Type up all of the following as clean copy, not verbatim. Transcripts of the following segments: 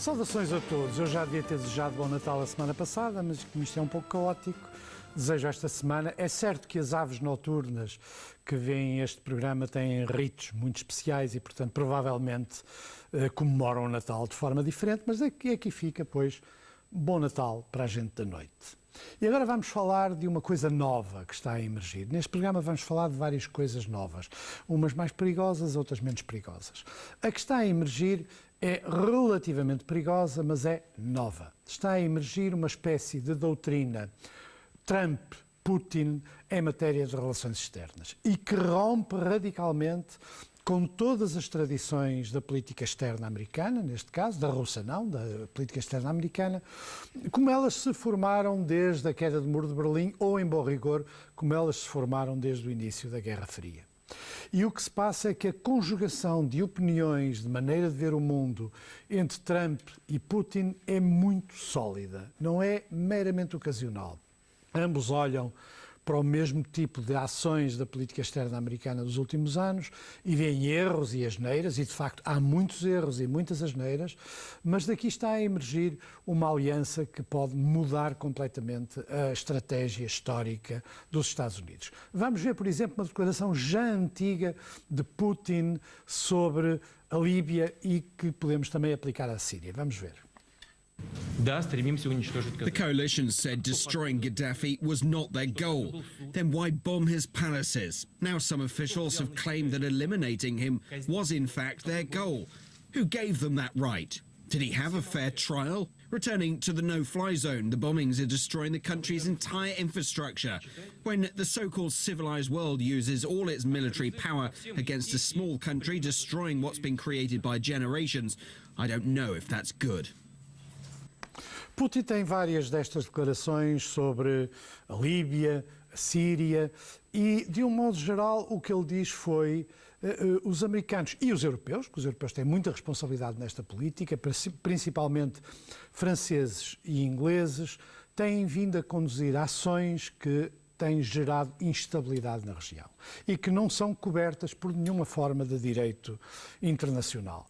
Saudações a todos. Eu já devia ter desejado bom Natal a semana passada, mas como isto é um pouco caótico, desejo esta semana. É certo que as aves noturnas que veem este programa têm ritos muito especiais e, portanto, provavelmente comemoram o Natal de forma diferente, mas aqui fica, pois, bom Natal para a gente da noite. E agora vamos falar de uma coisa nova que está a emergir. Neste programa vamos falar de várias coisas novas, umas mais perigosas, outras menos perigosas. A que está a emergir é relativamente perigosa, mas é nova. Está a emergir uma espécie de doutrina Trump-Putin em matéria de relações externas e que rompe radicalmente com todas as tradições da política externa americana, neste caso, da russa não, da política externa americana, como elas se formaram desde a queda do Muro de Berlim ou, em bom rigor, como elas se formaram desde o início da Guerra Fria. E o que se passa é que a conjugação de opiniões, de maneira de ver o mundo, entre Trump e Putin é muito sólida, não é meramente ocasional. Ambos olham para o mesmo tipo de ações da política externa americana dos últimos anos e veem erros e asneiras, e de facto há muitos erros e muitas asneiras, mas daqui está a emergir uma aliança que pode mudar completamente a estratégia histórica dos Estados Unidos. Vamos ver, por exemplo, uma declaração já antiga de Putin sobre a Líbia e que podemos também aplicar à Síria. Vamos ver. The coalition said destroying Gaddafi was not their goal. Then why bomb his palaces? Now some officials have claimed that eliminating him was in fact their goal. Who gave them that right? Did he have a fair trial? Returning to the no-fly zone, the bombings are destroying the country's entire infrastructure. When the so-called civilized world uses all its military power against a small country destroying what's been created by generations, I don't know if that's good. Putin tem várias destas declarações sobre a Líbia, a Síria e, de um modo geral, o que ele diz foi os americanos e os europeus, que os europeus têm muita responsabilidade nesta política, principalmente franceses e ingleses, têm vindo a conduzir ações que têm gerado instabilidade na região e que não são cobertas por nenhuma forma de direito internacional.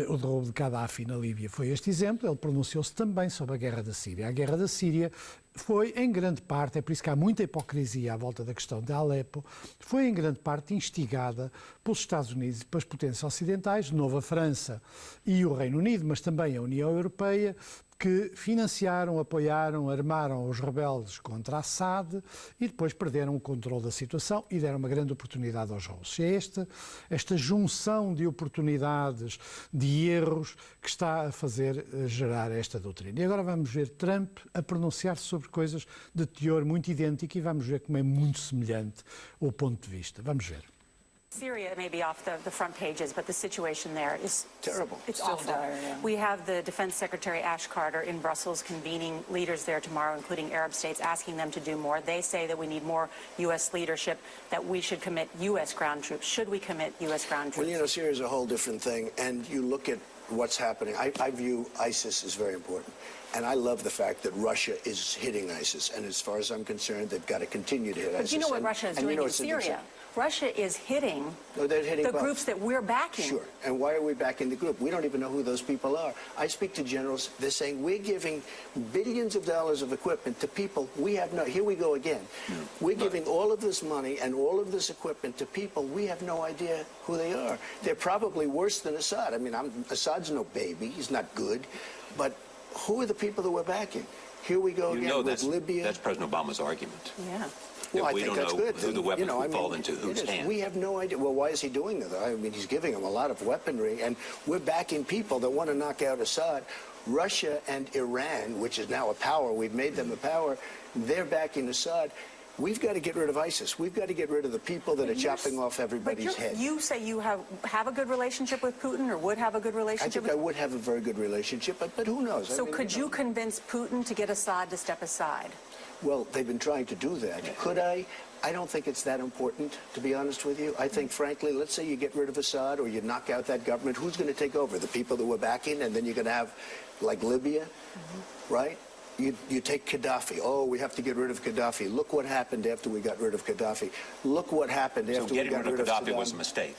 O derrubo de Gaddafi na Líbia foi este exemplo. Ele pronunciou-se também sobre a guerra da Síria. A guerra da Síria foi, em grande parte, é por isso que há muita hipocrisia à volta da questão de Alepo, foi em grande parte instigada pelos Estados Unidos e pelas potências ocidentais, de novo a França e o Reino Unido, mas também a União Europeia, que financiaram, apoiaram, armaram os rebeldes contra Assad e depois perderam o controle da situação e deram uma grande oportunidade aos russos. É esta junção de oportunidades, de erros, que está a fazer gerar esta doutrina. E agora vamos ver Trump a pronunciar-se sobre coisas de teor muito idêntico e vamos ver como é muito semelhante o ponto de vista. Vamos ver. Syria may be off the front pages, but the situation there is terrible. It's awful. Dire, yeah. We have the Defense Secretary Ash Carter in Brussels convening leaders there tomorrow, including Arab states, asking them to do more. They say that we need more U.S. leadership, that we should commit U.S. ground troops. Should we commit U.S. ground troops? Well, Syria is a whole different thing, and you look at what's happening. I view ISIS as very important. And I love the fact that Russia is hitting ISIS. And as far as I'm concerned, they've got to continue to hit ISIS. But you know what Russia is doing in Syria? Russia is hitting, the groups that we're backing. Sure. And why are we backing the group? We don't even know who those people are. I speak to generals. They're saying we're giving billions of dollars of equipment to people we have no... Here we go again. We're giving all of this money and all of this equipment to people we have no idea who they are. They're probably worse than Assad. I mean, Assad's no baby. He's not good. But who are the people that we're backing? Here we go again with Libya. That's President Obama's argument. Yeah. Well, I we think don't that's know good. who the weapons will fall into whose hands. We have no idea. Well, why is he doing that? I mean, he's giving them a lot of weaponry, and we're backing people that want to knock out Assad. Russia and Iran, which is now a power, we've made them a power, they're backing Assad. We've got to get rid of ISIS. We've got to get rid of the people that are chopping off everybody's head. You say you have a good relationship with Putin, or would have a good relationship? I think I would have a very good relationship, but who knows? So could you convince Putin to get Assad to step aside? Well, they've been trying to do that. Could I? I don't think it's that important, to be honest with you. I think, frankly, let's say you get rid of Assad or you knock out that government. Who's going to take over? The people that we're backing, and then you're going to have, like, Libya, right? You take Gaddafi. Oh, we have to get rid of Gaddafi. Look what happened after we got rid of Gaddafi. Look what happened after we got rid of Saddam. So getting rid of Gaddafi was a mistake.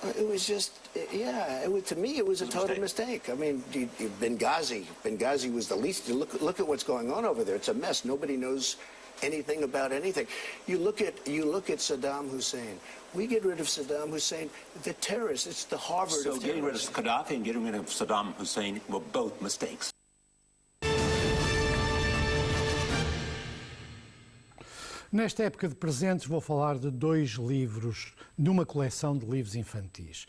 It was just, yeah, to me, it was a total mistake. I mean, Benghazi was the least. You look at what's going on over there. It's a mess. Nobody knows anything about anything. You look at Saddam Hussein. We get rid of Saddam Hussein, the terrorists. It's the Harvard So of getting rid of terrorists. Gaddafi and getting rid of Saddam Hussein were both mistakes. Nesta época de presentes vou falar de 2 livros, de uma coleção de livros infantis,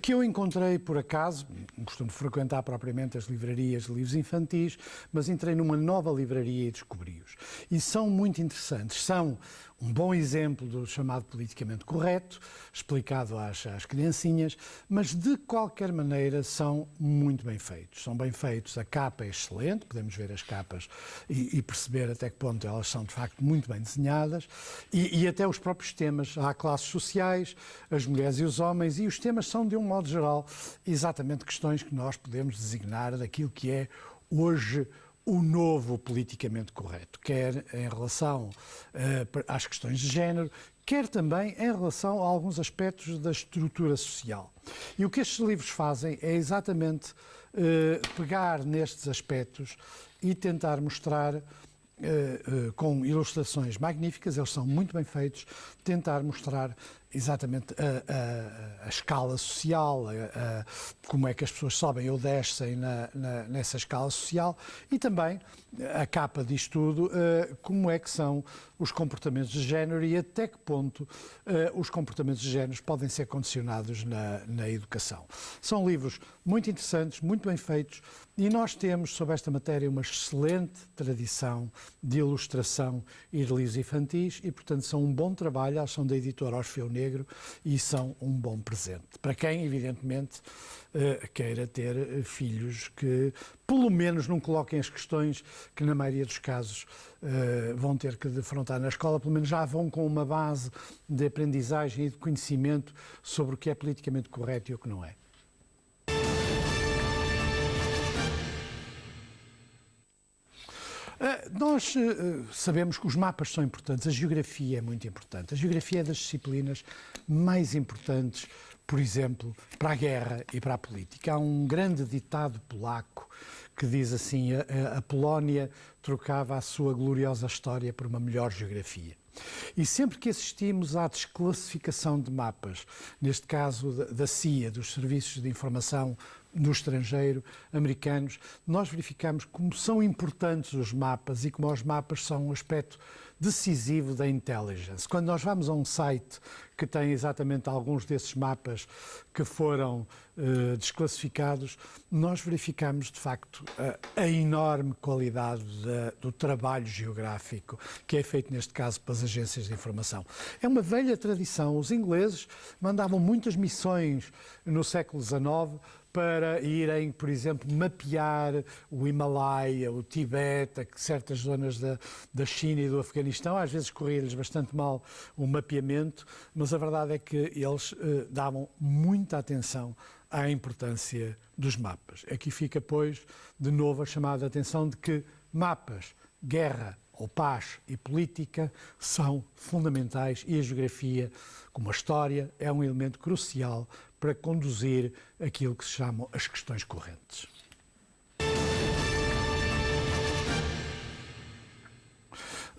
que eu encontrei por acaso, não costumo frequentar propriamente as livrarias de livros infantis, mas entrei numa nova livraria e descobri-os. E são muito interessantes, são um bom exemplo do chamado politicamente correto, explicado às criancinhas, mas de qualquer maneira são muito bem feitos. São bem feitos, a capa é excelente, podemos ver as capas e perceber até que ponto elas são de facto muito bem desenhadas, e até os próprios temas. Há classes sociais, as mulheres e os homens, e os temas são, de um modo geral, exatamente questões que nós podemos designar daquilo que é hoje o novo politicamente correto, quer em relação às questões de género, quer também em relação a alguns aspectos da estrutura social. E o que estes livros fazem é exatamente pegar nestes aspectos e tentar mostrar, com ilustrações magníficas, eles são muito bem feitos, tentar mostrar exatamente a escala social, como é que as pessoas sobem ou descem nessa escala social, e também a capa disto tudo, como é que são os comportamentos de género e até que ponto os comportamentos de género podem ser condicionados na educação. São livros muito interessantes, muito bem feitos, e nós temos sobre esta matéria uma excelente tradição de ilustração e de livros infantis e, portanto, são um bom trabalho, eles são da editora Orfeu Negro e são um bom presente. Para quem, evidentemente, queira ter filhos que, pelo menos, não coloquem as questões que, na maioria dos casos, vão ter que defrontar na escola, pelo menos já vão com uma base de aprendizagem e de conhecimento sobre o que é politicamente correto e o que não é. Nós sabemos que os mapas são importantes, a geografia é muito importante. A geografia é das disciplinas mais importantes, por exemplo, para a guerra e para a política. Há um grande ditado polaco que diz assim: a Polónia trocava a sua gloriosa história por uma melhor geografia. E sempre que assistimos à desclassificação de mapas, neste caso da CIA, dos Serviços de Informação no estrangeiro, americanos, nós verificamos como são importantes os mapas e como os mapas são um aspecto decisivo da intelligence. Quando nós vamos a um site que tem exatamente alguns desses mapas que foram desclassificados, nós verificamos de facto a enorme qualidade do trabalho geográfico que é feito neste caso pelas agências de informação. É uma velha tradição. Os ingleses mandavam muitas missões no século XIX para irem, por exemplo, mapear o Himalaia, o Tibete, certas zonas da China e do Afeganistão. Às vezes corria-lhes bastante mal o mapeamento, mas a verdade é que eles davam muita atenção à importância dos mapas. Aqui fica, pois, de novo a chamada atenção de que mapas, guerra ou paz e política são fundamentais e a geografia, como a história, é um elemento crucial para conduzir aquilo que se chamam as questões correntes.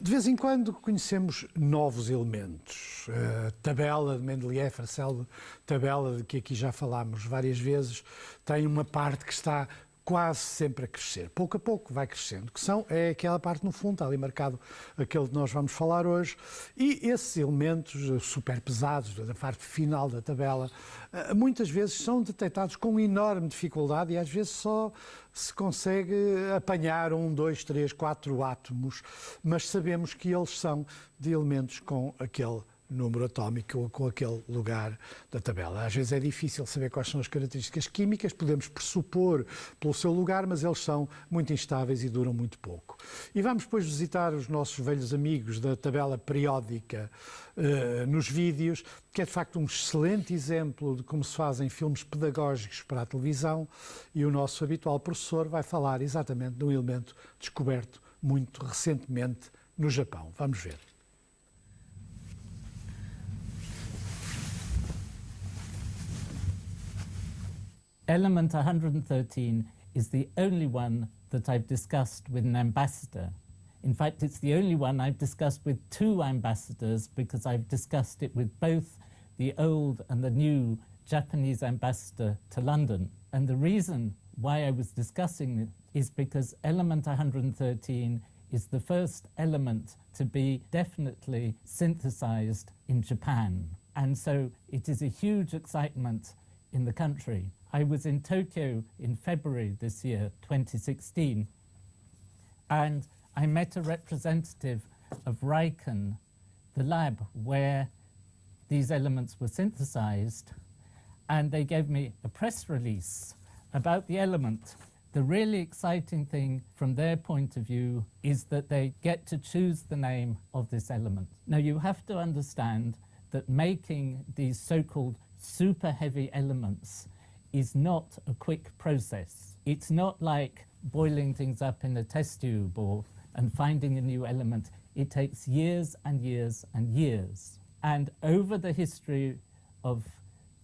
De vez em quando conhecemos novos elementos. A tabela de Mendeleev, a célebre tabela de que aqui já falámos várias vezes, tem uma parte que está quase sempre a crescer. Pouco a pouco vai crescendo, que é aquela parte no fundo, está ali marcado aquele que nós vamos falar hoje, e esses elementos super pesados da parte final da tabela, muitas vezes são detectados com enorme dificuldade e às vezes só se consegue apanhar 1, 2, 3, 4 átomos, mas sabemos que eles são de elementos com aquele número atómico ou com aquele lugar da tabela. Às vezes é difícil saber quais são as características químicas, podemos pressupor pelo seu lugar, mas eles são muito instáveis e duram muito pouco. E vamos depois visitar os nossos velhos amigos da tabela periódica nos vídeos, que é de facto um excelente exemplo de como se fazem filmes pedagógicos para a televisão, e o nosso habitual professor vai falar exatamente de um elemento descoberto muito recentemente no Japão. Vamos ver. Element 113 is the only one that I've discussed with an ambassador. In fact, it's the only one I've discussed with two ambassadors, because I've discussed it with both the old and the new Japanese ambassador to London. And the reason why I was discussing it is because element 113 is the first element to be definitely synthesized in Japan. And so it is a huge excitement in the country. I was in Tokyo in February this year, 2016, and I met a representative of RIKEN, the lab where these elements were synthesized, and they gave me a press release about the element. The really exciting thing from their point of view is that they get to choose the name of this element. Now, you have to understand that making these so-called super heavy elements is not a quick process. It's not like boiling things up in a test tube and finding a new element. It takes years and years and years. And over the history of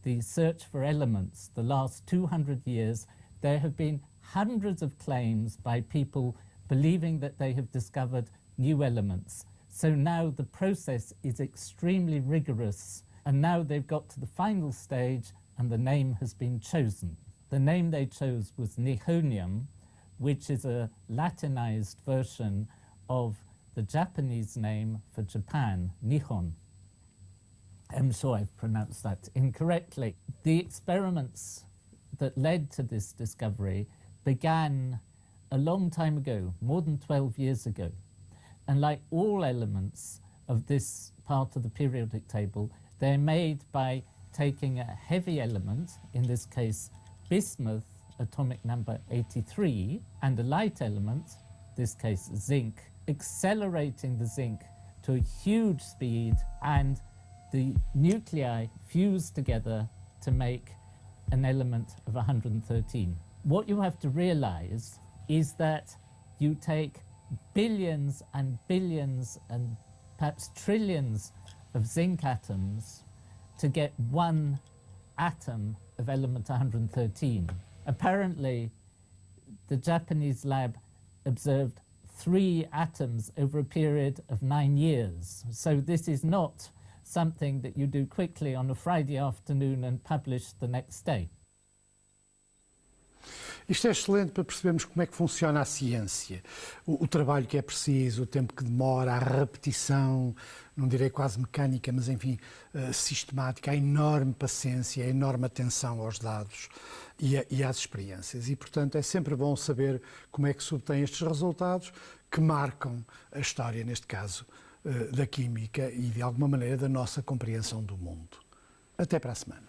the search for elements, the last 200 years, there have been hundreds of claims by people believing that they have discovered new elements. So now the process is extremely rigorous, and now they've got to the final stage and the name has been chosen. The name they chose was Nihonium, which is a Latinized version of the Japanese name for Japan, Nihon. I'm sure I've pronounced that incorrectly. The experiments that led to this discovery began a long time ago, more than 12 years ago. And like all elements of this part of the periodic table, they're made by taking a heavy element, in this case bismuth, atomic number 83, and a light element, this case zinc, accelerating the zinc to a huge speed, and the nuclei fuse together to make an element of 113. What you have to realize is that you take billions and billions and perhaps trillions of zinc atoms to get one atom of element 113. Apparently, the Japanese lab observed 3 atoms over a period of 9 years. So this is not something that you do quickly on a Friday afternoon and publish the next day. Isto é excelente para percebermos como é que funciona a ciência. O trabalho que é preciso, o tempo que demora, a repetição, não direi quase mecânica, mas enfim, sistemática, a enorme paciência, a enorme atenção aos dados e às experiências. E, portanto, é sempre bom saber como é que se obtém estes resultados que marcam a história, neste caso, da química e, de alguma maneira, da nossa compreensão do mundo. Até para a semana.